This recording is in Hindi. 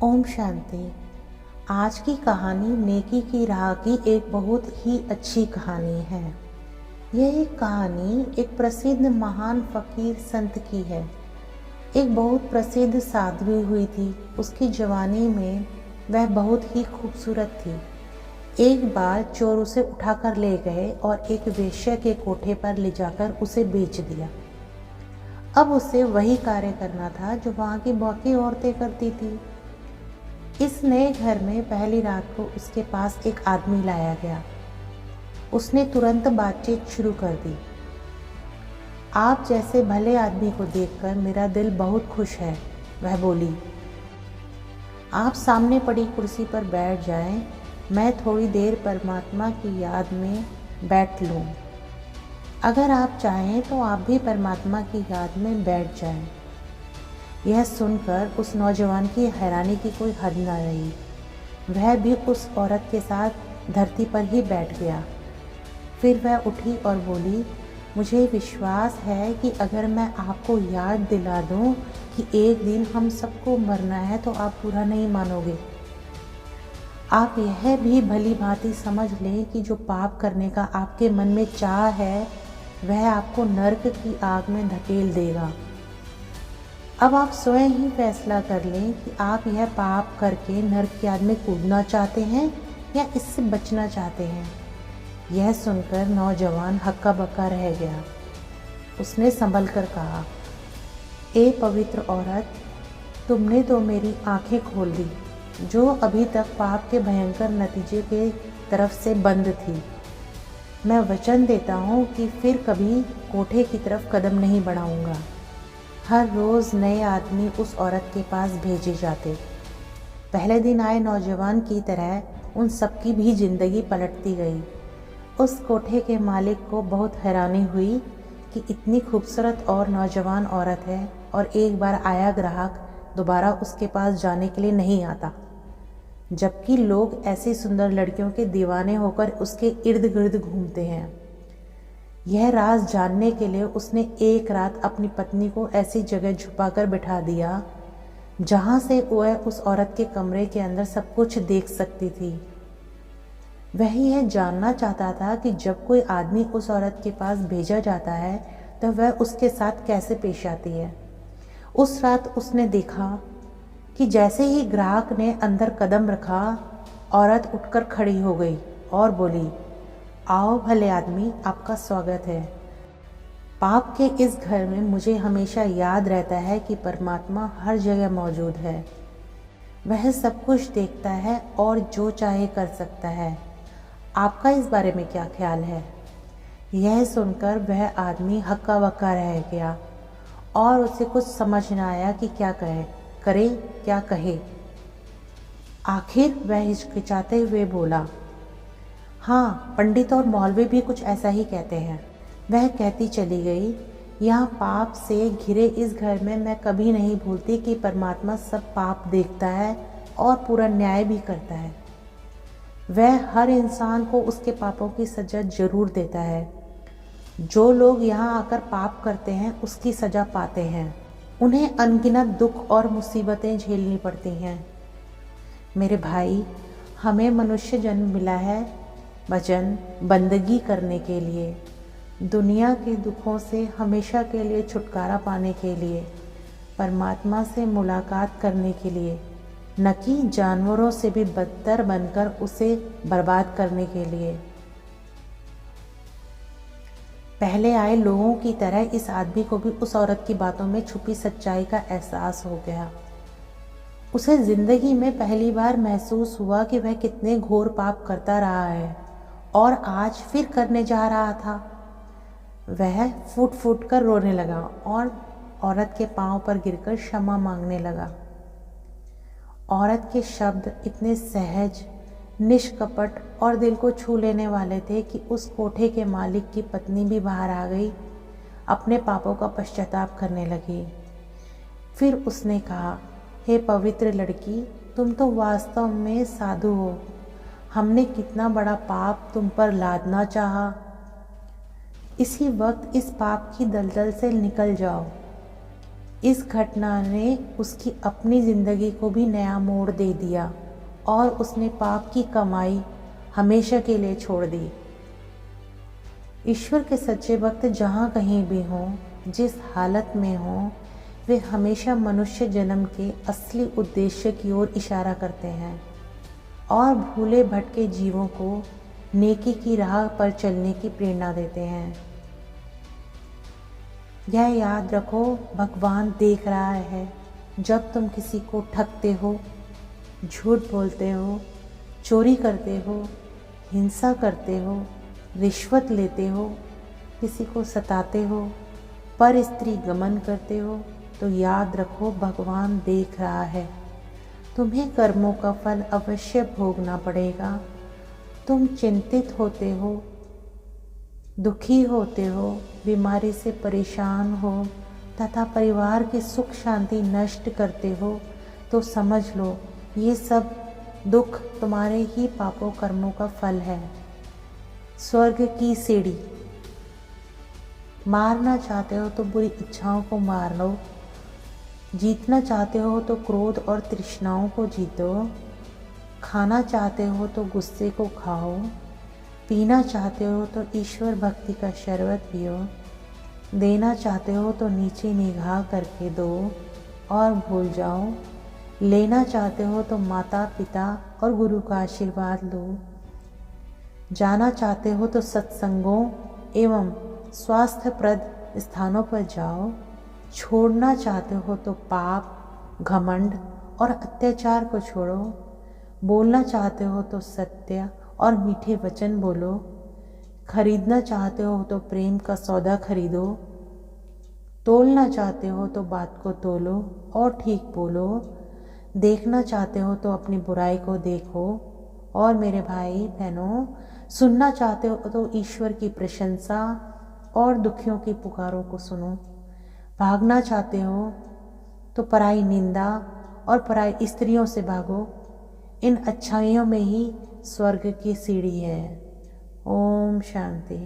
ओम शांति। आज की कहानी नेकी की राह की एक बहुत ही अच्छी कहानी है। यह एक कहानी एक प्रसिद्ध महान फकीर संत की है। एक बहुत प्रसिद्ध साध्वी हुई थी। उसकी जवानी में वह बहुत ही खूबसूरत थी। एक बार चोर उसे उठाकर ले गए और एक वेश्या के कोठे पर ले जाकर उसे बेच दिया। अब उसे वही कार्य करना था जो वहाँ की बाकी औरतें करती थी। इस नए घर में पहली रात को उसके पास एक आदमी लाया गया। उसने तुरंत बातचीत शुरू कर दी। आप जैसे भले आदमी को देखकर मेरा दिल बहुत खुश है, वह बोली। आप सामने पड़ी कुर्सी पर बैठ जाएं, मैं थोड़ी देर परमात्मा की याद में बैठ लूं। अगर आप चाहें तो आप भी परमात्मा की याद में बैठ जाएं। यह सुनकर उस नौजवान की हैरानी की कोई हद न रही। वह भी उस औरत के साथ धरती पर ही बैठ गया। फिर वह उठी और बोली, मुझे विश्वास है कि अगर मैं आपको याद दिला दूं कि एक दिन हम सबको मरना है तो आप बुरा नहीं मानोगे। आप यह भी भली भांति समझ लें कि जो पाप करने का आपके मन में चाह है वह आपको नर्क की आग में धकेल देगा। अब आप स्वयं ही फैसला कर लें कि आप यह पाप करके नर्क की आग में कूदना चाहते हैं या इससे बचना चाहते हैं। यह सुनकर नौजवान हक्का बक्का रह गया। उसने संभल कर कहा, ए पवित्र औरत, तुमने तो मेरी आंखें खोल दी, जो अभी तक पाप के भयंकर नतीजे के तरफ से बंद थी। मैं वचन देता हूँ कि फिर कभी कोठे की तरफ कदम नहीं बढ़ाऊंगा। हर रोज़ नए आदमी उस औरत के पास भेजे जाते। पहले दिन आए नौजवान की तरह उन सबकी भी जिंदगी पलटती गई। उस कोठे के मालिक को बहुत हैरानी हुई कि इतनी खूबसूरत और नौजवान औरत है और एक बार आया ग्राहक दोबारा उसके पास जाने के लिए नहीं आता, जबकि लोग ऐसी सुंदर लड़कियों के दीवाने होकर उसके इर्द गिर्द घूमते हैं। यह राज जानने के लिए उसने एक रात अपनी पत्नी को ऐसी जगह छुपाकर बिठा दिया जहां से वह उस औरत के कमरे के अंदर सब कुछ देख सकती थी। वह यह जानना चाहता था कि जब कोई आदमी उस औरत के पास भेजा जाता है तो वह उसके साथ कैसे पेश आती है। उस रात उसने देखा कि जैसे ही ग्राहक ने अंदर कदम रखा, औरत उठकर खड़ी हो गई और बोली, आओ भले आदमी, आपका स्वागत है। पाप के इस घर में मुझे हमेशा याद रहता है कि परमात्मा हर जगह मौजूद है। वह सब कुछ देखता है और जो चाहे कर सकता है। आपका इस बारे में क्या ख्याल है? यह सुनकर वह आदमी हक्का बक्का रह गया और उसे कुछ समझ न आया कि क्या करे क्या कहे। आखिर वह हिचकिचाते हुए बोला, हाँ, पंडित और मौलवी भी कुछ ऐसा ही कहते हैं। वह कहती चली गई, यहाँ पाप से घिरे इस घर में मैं कभी नहीं भूलती कि परमात्मा सब पाप देखता है और पूरा न्याय भी करता है। वह हर इंसान को उसके पापों की सज़ा जरूर देता है। जो लोग यहाँ आकर पाप करते हैं उसकी सज़ा पाते हैं। उन्हें अनगिनत दुख और मुसीबतें झेलनी पड़ती हैं। मेरे भाई, हमें मनुष्य जन्म मिला है भजन बंदगी करने के लिए, दुनिया के दुखों से हमेशा के लिए छुटकारा पाने के लिए, परमात्मा से मुलाकात करने के लिए, न कि जानवरों से भी बदतर बनकर उसे बर्बाद करने के लिए। पहले आए लोगों की तरह इस आदमी को भी उस औरत की बातों में छुपी सच्चाई का एहसास हो गया। उसे जिंदगी में पहली बार महसूस हुआ कि वह कितने घोर पाप करता रहा है और आज फिर करने जा रहा था। वह फूट फूट कर रोने लगा और औरत के पांव पर गिरकर क्षमा मांगने लगा। औरत के शब्द इतने सहज, निष्कपट और दिल को छू लेने वाले थे कि उस कोठे के मालिक की पत्नी भी बाहर आ गई, अपने पापों का पश्चाताप करने लगी। फिर उसने कहा, हे पवित्र लड़की, तुम तो वास्तव में साधु हो। हमने कितना बड़ा पाप तुम पर लादना चाहा। इसी वक्त इस पाप की दलदल से निकल जाओ। इस घटना ने उसकी अपनी ज़िंदगी को भी नया मोड़ दे दिया और उसने पाप की कमाई हमेशा के लिए छोड़ दी। ईश्वर के सच्चे भक्त जहाँ कहीं भी हों, जिस हालत में हों, वे हमेशा मनुष्य जन्म के असली उद्देश्य की ओर इशारा करते हैं और भूले भटके जीवों को नेकी की राह पर चलने की प्रेरणा देते हैं। यह याद रखो, भगवान देख रहा है जब तुम किसी को ठगते हो, झूठ बोलते हो, चोरी करते हो, हिंसा करते हो, रिश्वत लेते हो, किसी को सताते हो, पर स्त्री गमन करते हो, तो याद रखो भगवान देख रहा है। तुम्हें कर्मों का फल अवश्य भोगना पड़ेगा। तुम चिंतित होते हो, दुखी होते हो, बीमारी से परेशान हो तथा परिवार की सुख शांति नष्ट करते हो, तो समझ लो ये सब दुख तुम्हारे ही पापों कर्मों का फल है। स्वर्ग की सीढ़ी। मारना चाहते हो तो बुरी इच्छाओं को मार लो, जीतना चाहते हो तो क्रोध और तृष्णाओं को जीतो, खाना चाहते हो तो गुस्से को खाओ, पीना चाहते हो तो ईश्वर भक्ति का शरबत पियो, देना चाहते हो तो नीचे निगाह करके दो और भूल जाओ, लेना चाहते हो तो माता पिता और गुरु का आशीर्वाद लो, जाना चाहते हो तो सत्संगों एवं स्वास्थ्यप्रद स्थानों पर जाओ, छोड़ना चाहते हो तो पाप, घमंड और अत्याचार को छोड़ो, बोलना चाहते हो तो सत्य और मीठे वचन बोलो, खरीदना चाहते हो तो प्रेम का सौदा खरीदो, तोलना चाहते हो तो बात को तोलो और ठीक बोलो, देखना चाहते हो तो अपनी बुराई को देखो, और मेरे भाई बहनों, सुनना चाहते हो तो ईश्वर की प्रशंसा और दुखियों की पुकारों को सुनो, भागना चाहते हो तो पराई निंदा और पराई स्त्रियों से भागो। इन अच्छाइयों में ही स्वर्ग की सीढ़ी है। ओम शांति।